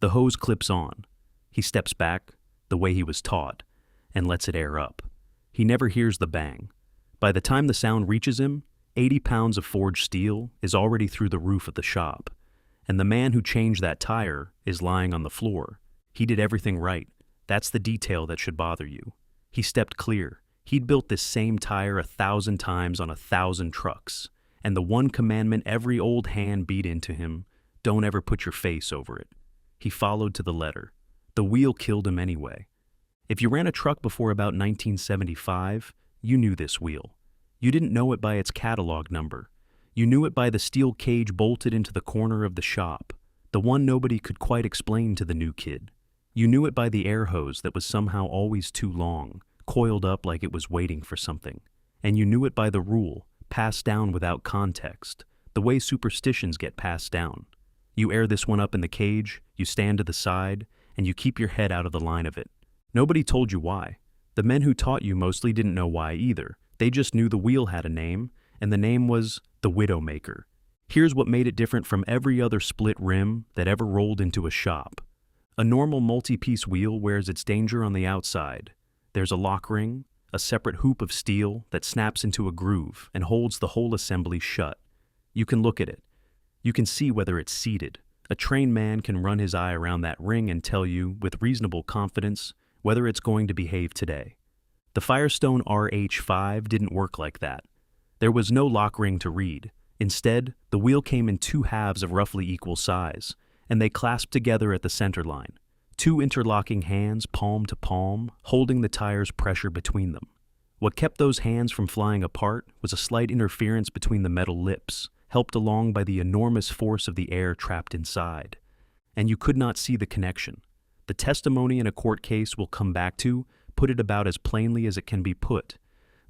The hose clips on. He steps back, the way he was taught, and lets it air up. He never hears the bang. By the time the sound reaches him, 80 pounds of forged steel is already through the roof of the shop, and the man who changed that tire is lying on the floor. He did everything right. That's the detail that should bother you. He stepped clear. He'd built this same tire 1,000 times on 1,000 trucks, and the one commandment every old hand beat into him, don't ever put your face over it. He followed to the letter. The wheel killed him anyway. If you ran a truck before about 1975, you knew this wheel. You didn't know it by its catalog number. You knew it by the steel cage bolted into the corner of the shop, the one nobody could quite explain to the new kid. You knew it by the air hose that was somehow always too long, coiled up like it was waiting for something. And you knew it by the rule, passed down without context, the way superstitions get passed down. You air this one up in the cage, you stand to the side, and you keep your head out of the line of it. Nobody told you why. The men who taught you mostly didn't know why either. They just knew the wheel had a name, and the name was the Widowmaker. Here's what made it different from every other split rim that ever rolled into a shop. A normal multi-piece wheel wears its danger on the outside. There's a lock ring, a separate hoop of steel that snaps into a groove and holds the whole assembly shut. You can look at it. You can see whether it's seated. A trained man can run his eye around that ring and tell you, with reasonable confidence, whether it's going to behave today. The Firestone RH-5 didn't work like that. There was no lock ring to read. Instead, the wheel came in two halves of roughly equal size, and they clasped together at the center line. Two interlocking hands, palm to palm, holding the tire's pressure between them. What kept those hands from flying apart was a slight interference between the metal lips, helped along by the enormous force of the air trapped inside. And you could not see the connection. The testimony in a court case we'll come back to put it about as plainly as it can be put.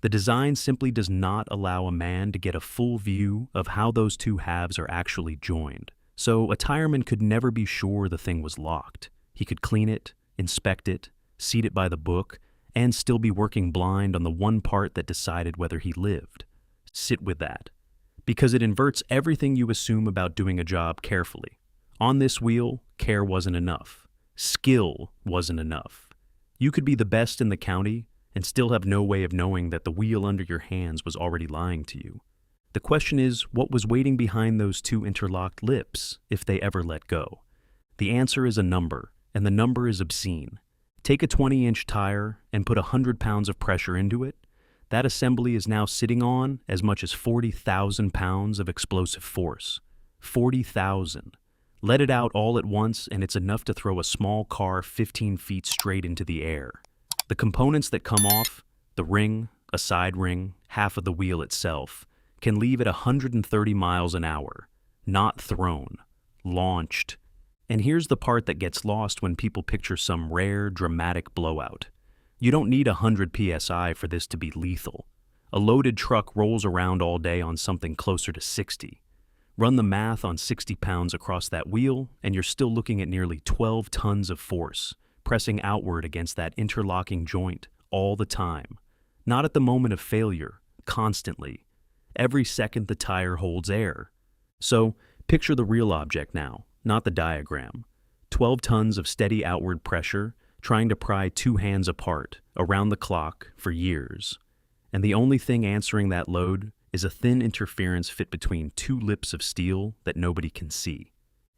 The design simply does not allow a man to get a full view of how those two halves are actually joined. So a tireman could never be sure the thing was locked. He could clean it, inspect it, seat it by the book, and still be working blind on the one part that decided whether he lived. Sit with that. Because it inverts everything you assume about doing a job carefully. On this wheel, care wasn't enough. Skill wasn't enough. You could be the best in the county and still have no way of knowing that the wheel under your hands was already lying to you. The question is, what was waiting behind those two interlocked lips if they ever let go? The answer is a number, and the number is obscene. Take a 20-inch tire and put 100 pounds of pressure into it. That assembly is now sitting on as much as 40,000 pounds of explosive force. 40,000. Let it out all at once and it's enough to throw a small car 15 feet straight into the air. The components that come off, the ring, a side ring, half of the wheel itself, can leave at 130 miles an hour. Not thrown. Launched. And here's the part that gets lost when people picture some rare, dramatic blowout. You don't need 100 psi for this to be lethal. A loaded truck rolls around all day on something closer to 60. Run the math on 60 pounds across that wheel, and you're still looking at nearly 12 tons of force, pressing outward against that interlocking joint all the time. Not at the moment of failure, constantly. Every second the tire holds air. So, picture the real object now, not the diagram. 12 tons of steady outward pressure, trying to pry two hands apart, around the clock, for years. And the only thing answering that load is a thin interference fit between two lips of steel that nobody can see.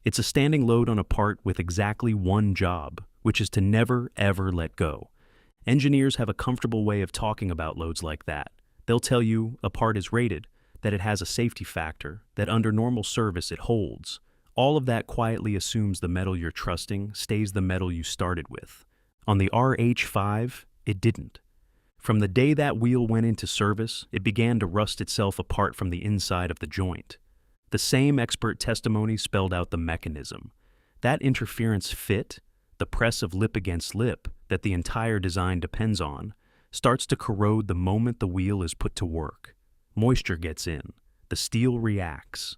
It's a standing load on a part with exactly one job, which is to never, ever let go. Engineers have a comfortable way of talking about loads like that. They'll tell you a part is rated, that it has a safety factor, that under normal service it holds. All of that quietly assumes the metal you're trusting stays the metal you started with. On the RH-5, it didn't. From the day that wheel went into service, it began to rust itself apart from the inside of the joint. The same expert testimony spelled out the mechanism. That interference fit, the press of lip against lip that the entire design depends on, starts to corrode the moment the wheel is put to work. Moisture gets in, the steel reacts,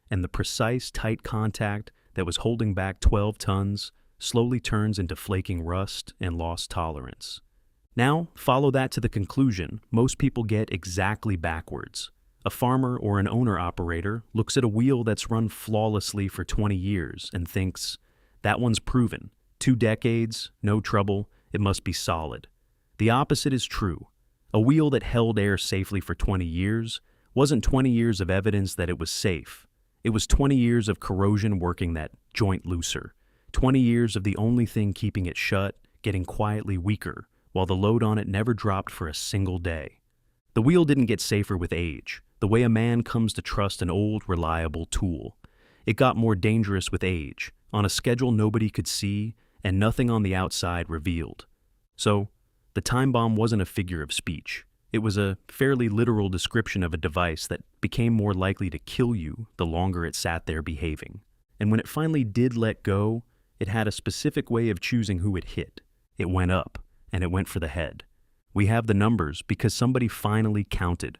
and the precise, tight contact that was holding back 12 tons slowly turns into flaking rust and lost tolerance. Now, follow that to the conclusion most people get exactly backwards. A farmer or an owner-operator looks at a wheel that's run flawlessly for 20 years and thinks, That one's proven. 2 decades, no trouble, it must be solid. The opposite is true. A wheel that held air safely for 20 years wasn't 20 years of evidence that it was safe. It was 20 years of corrosion working that joint looser. 20 years of the only thing keeping it shut getting quietly weaker, while the load on it never dropped for a single day. The wheel didn't get safer with age, the way a man comes to trust an old, reliable tool. It got more dangerous with age, on a schedule nobody could see and nothing on the outside revealed. So, the time bomb wasn't a figure of speech. It was a fairly literal description of a device that became more likely to kill you the longer it sat there behaving. And when it finally did let go, it had a specific way of choosing who it hit. It went up, and it went for the head. We have the numbers because somebody finally counted.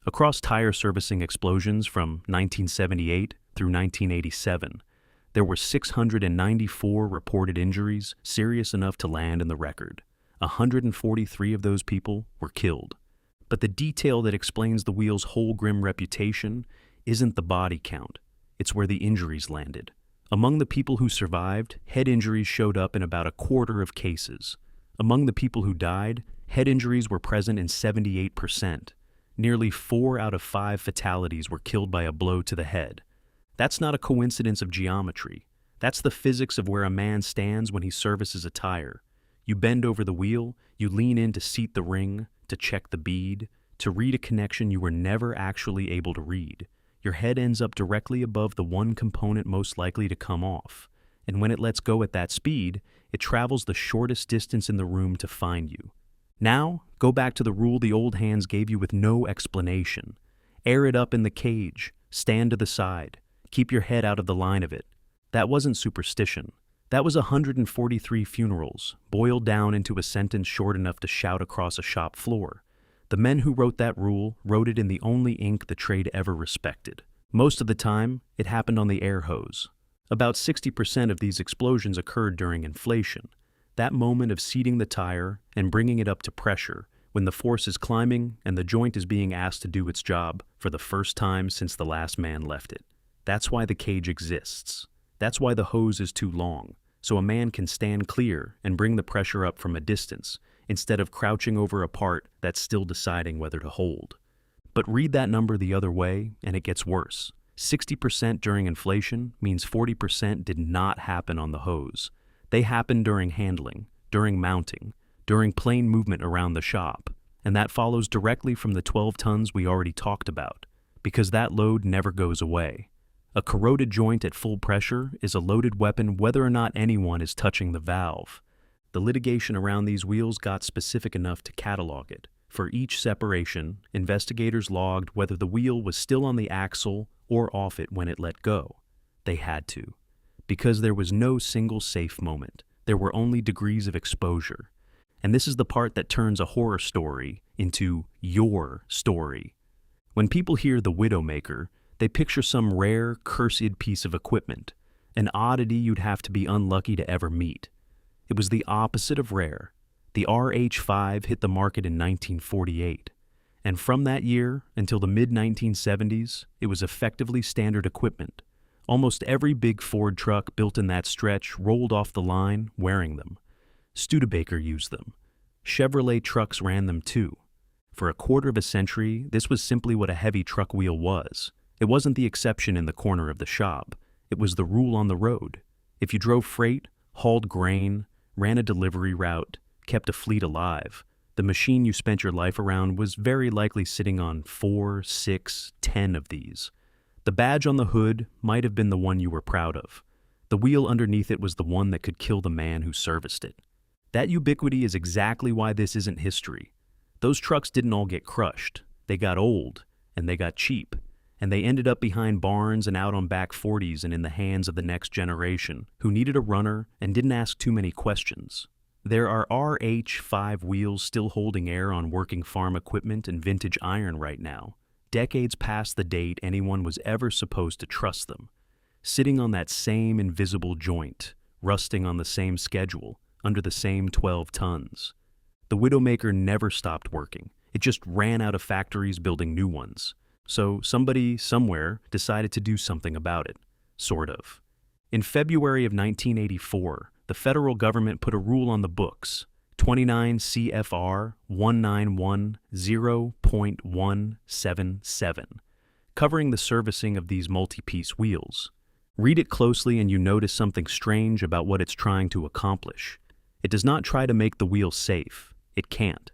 Across tire servicing explosions from 1978 through 1987, there were 694 reported injuries serious enough to land in the record. 143 of those people were killed. But the detail that explains the wheel's whole grim reputation isn't the body count, it's where the injuries landed. Among the people who survived, head injuries showed up in about a quarter of cases. Among the people who died, head injuries were present in 78%. Nearly 4 out of 5 fatalities were killed by a blow to the head. That's not a coincidence of geometry. That's the physics of where a man stands when he services a tire. You bend over the wheel, you lean in to seat the ring, to check the bead, to read a connection you were never actually able to read. Your head ends up directly above the one component most likely to come off. And when it lets go at that speed, it travels the shortest distance in the room to find you. Now, go back to the rule the old hands gave you with no explanation. Air it up in the cage, stand to the side, keep your head out of the line of it. That wasn't superstition. That was 143 funerals, boiled down into a sentence short enough to shout across a shop floor. The men who wrote that rule wrote it in the only ink the trade ever respected. Most of the time, it happened on the air hose. About 60% of these explosions occurred during inflation, that moment of seating the tire and bringing it up to pressure when the force is climbing and the joint is being asked to do its job for the first time since the last man left it. That's why the cage exists. That's why the hose is too long, so a man can stand clear and bring the pressure up from a distance, instead of crouching over a part that's still deciding whether to hold. But read that number the other way, and it gets worse. 60% during inflation means 40% did not happen on the hose. They happened during handling, during mounting, during plane movement around the shop, and that follows directly from the 12 tons we already talked about, because that load never goes away. A corroded joint at full pressure is a loaded weapon whether or not anyone is touching the valve. The litigation around these wheels got specific enough to catalog it. For each separation, investigators logged whether the wheel was still on the axle or off it when it let go. They had to. Because there was no single safe moment. There were only degrees of exposure. And this is the part that turns a horror story into your story. When people hear the Widowmaker, they picture some rare, cursed piece of equipment, an oddity you'd have to be unlucky to ever meet. It was the opposite of rare. The RH-5 hit the market in 1948, and from that year until the mid-1970s, it was effectively standard equipment. Almost every big Ford truck built in that stretch rolled off the line wearing them. Studebaker used them. Chevrolet trucks ran them too. For a quarter of a century, this was simply what a heavy truck wheel was. It wasn't the exception in the corner of the shop. It was the rule on the road. If you drove freight, hauled grain, ran a delivery route, kept a fleet alive, the machine you spent your life around was very likely sitting on 4, 6, 10 of these. The badge on the hood might have been the one you were proud of. The wheel underneath it was the one that could kill the man who serviced it. That ubiquity is exactly why this isn't history. Those trucks didn't all get crushed. They got old, and they got cheap, and they ended up behind barns and out on back 40s and in the hands of the next generation, who needed a runner and didn't ask too many questions. There are RH-5 wheels still holding air on working farm equipment and vintage iron right now, decades past the date anyone was ever supposed to trust them, sitting on that same invisible joint, rusting on the same schedule, under the same 12 tons. The Widowmaker never stopped working. It just ran out of factories building new ones. So somebody, somewhere, decided to do something about it. Sort of. In February of 1984, the federal government put a rule on the books, 29 CFR 1910.177, covering the servicing of these multi-piece wheels. Read it closely and you notice something strange about what it's trying to accomplish. It does not try to make the wheel safe. It can't.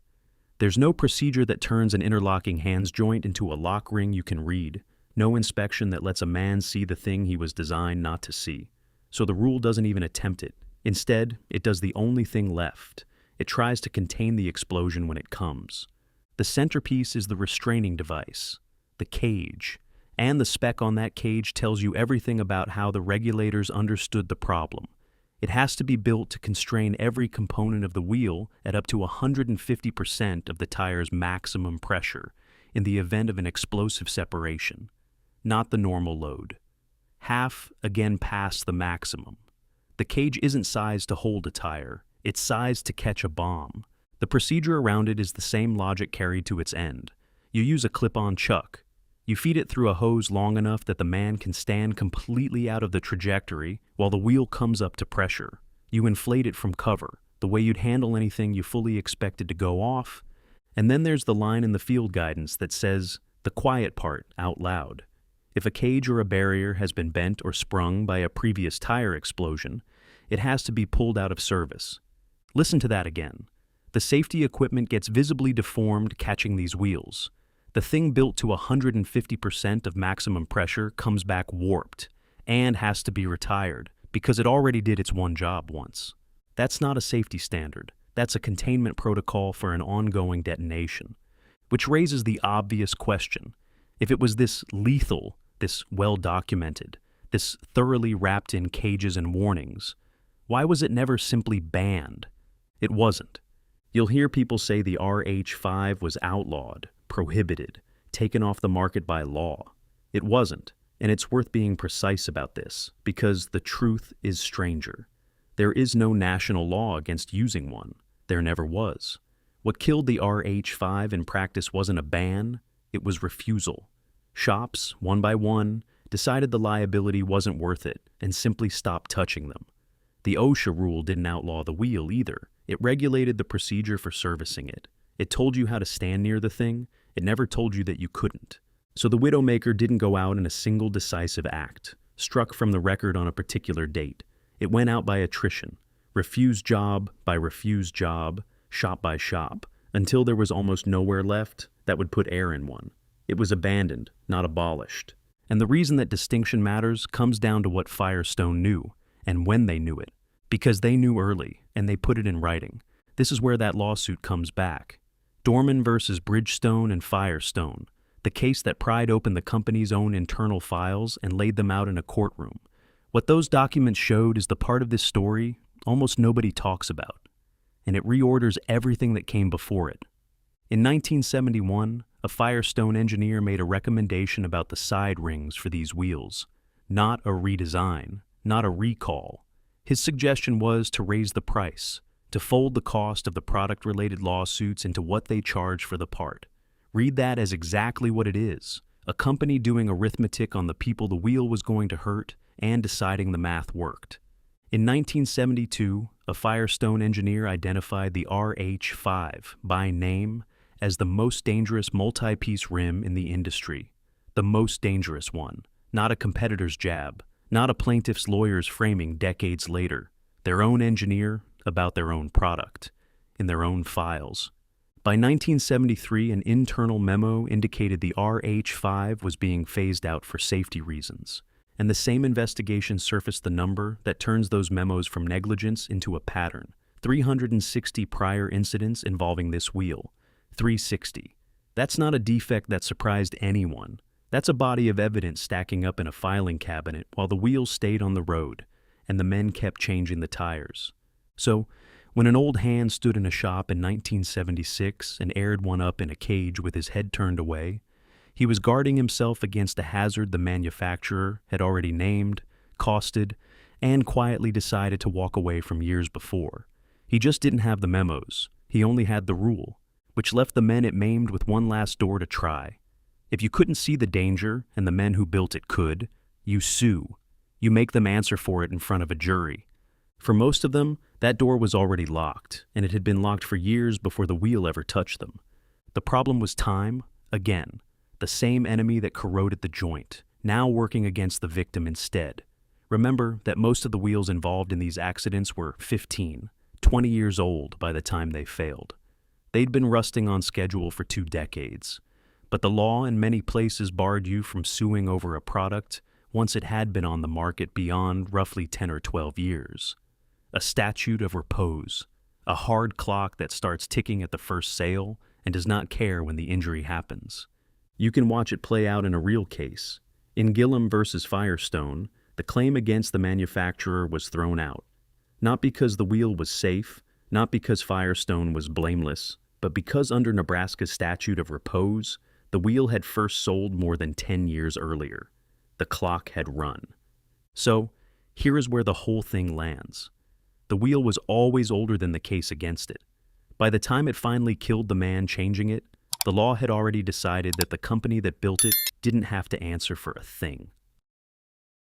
There's no procedure that turns an interlocking hands joint into a lock ring you can read. No inspection that lets a man see the thing he was designed not to see. So the rule doesn't even attempt it. Instead, it does the only thing left. It tries to contain the explosion when it comes. The centerpiece is the restraining device, the cage, and the spec on that cage tells you everything about how the regulators understood the problem. It has to be built to constrain every component of the wheel at up to 150% of the tire's maximum pressure in the event of an explosive separation, not the normal load. Half, again, past the maximum. The cage isn't sized to hold a tire, it's sized to catch a bomb. The procedure around it is the same logic carried to its end. You use a clip-on chuck. You feed it through a hose long enough that the man can stand completely out of the trajectory while the wheel comes up to pressure. You inflate it from cover, the way you'd handle anything you fully expected to go off. And then there's the line in the field guidance that says the quiet part out loud. If a cage or a barrier has been bent or sprung by a previous tire explosion, it has to be pulled out of service. Listen to that again. The safety equipment gets visibly deformed catching these wheels. The thing built to 150% of maximum pressure comes back warped and has to be retired because it already did its one job once. That's not a safety standard. That's a containment protocol for an ongoing detonation. Which raises the obvious question. If it was this lethal, this well-documented, this thoroughly wrapped in cages and warnings, why was it never simply banned? It wasn't. You'll hear people say the RH-5 was outlawed, prohibited, taken off the market by law. It wasn't, and it's worth being precise about this, because the truth is stranger. There is no national law against using one. There never was. What killed the RH-5 in practice wasn't a ban, it was refusal. Shops, one by one, decided the liability wasn't worth it and simply stopped touching them. The OSHA rule didn't outlaw the wheel either. It regulated the procedure for servicing it. It told you how to stand near the thing. It never told you that you couldn't. So the Widowmaker didn't go out in a single decisive act, struck from the record on a particular date. It went out by attrition, refused job by refused job, shop by shop, until there was almost nowhere left that would put air in one. It was abandoned, not abolished. And the reason that distinction matters comes down to what Firestone knew, and when they knew it. Because they knew early, and they put it in writing. This is where that lawsuit comes back. Dorman versus Bridgestone and Firestone, the case that pried open the company's own internal files and laid them out in a courtroom. What those documents showed is the part of this story almost nobody talks about, and it reorders everything that came before it. In 1971, a Firestone engineer made a recommendation about the side rings for these wheels, not a redesign, not a recall. His suggestion was to raise the price, to fold the cost of the product-related lawsuits into what they charge for the part. Read that as exactly what it is, a company doing arithmetic on the people the wheel was going to hurt and deciding the math worked. In 1972, a Firestone engineer identified the RH-5 by name as the most dangerous multi-piece rim in the industry. The most dangerous one, not a competitor's jab, not a plaintiff's lawyer's framing decades later, their own engineer about their own product, in their own files. By 1973, an internal memo indicated the RH-5 was being phased out for safety reasons, and the same investigation surfaced the number that turns those memos from negligence into a pattern. 360 prior incidents involving this wheel. 360. That's not a defect that surprised anyone. That's a body of evidence stacking up in a filing cabinet while the wheels stayed on the road and the men kept changing the tires. So, when an old hand stood in a shop in 1976 and aired one up in a cage with his head turned away, he was guarding himself against a hazard the manufacturer had already named, costed, and quietly decided to walk away from years before. He just didn't have the memos. He only had the rule, which left the men it maimed with one last door to try. If you couldn't see the danger and the men who built it could, you sue. You make them answer for it in front of a jury. For most of them, that door was already locked, and it had been locked for years before the wheel ever touched them. The problem was time, again, the same enemy that corroded the joint, now working against the victim instead. Remember that most of the wheels involved in these accidents were 15, 20 years old by the time they failed. They'd been rusting on schedule for 2 decades, but the law in many places barred you from suing over a product once it had been on the market beyond roughly 10 or 12 years. A statute of repose, a hard clock that starts ticking at the first sale and does not care when the injury happens. You can watch it play out in a real case. In Gillum versus Firestone, the claim against the manufacturer was thrown out. Not because the wheel was safe, not because Firestone was blameless, but because under Nebraska's statute of repose, the wheel had first sold more than 10 years earlier. The clock had run. So, here is where the whole thing lands. The wheel was always older than the case against it. By the time it finally killed the man changing it, the law had already decided that the company that built it didn't have to answer for a thing.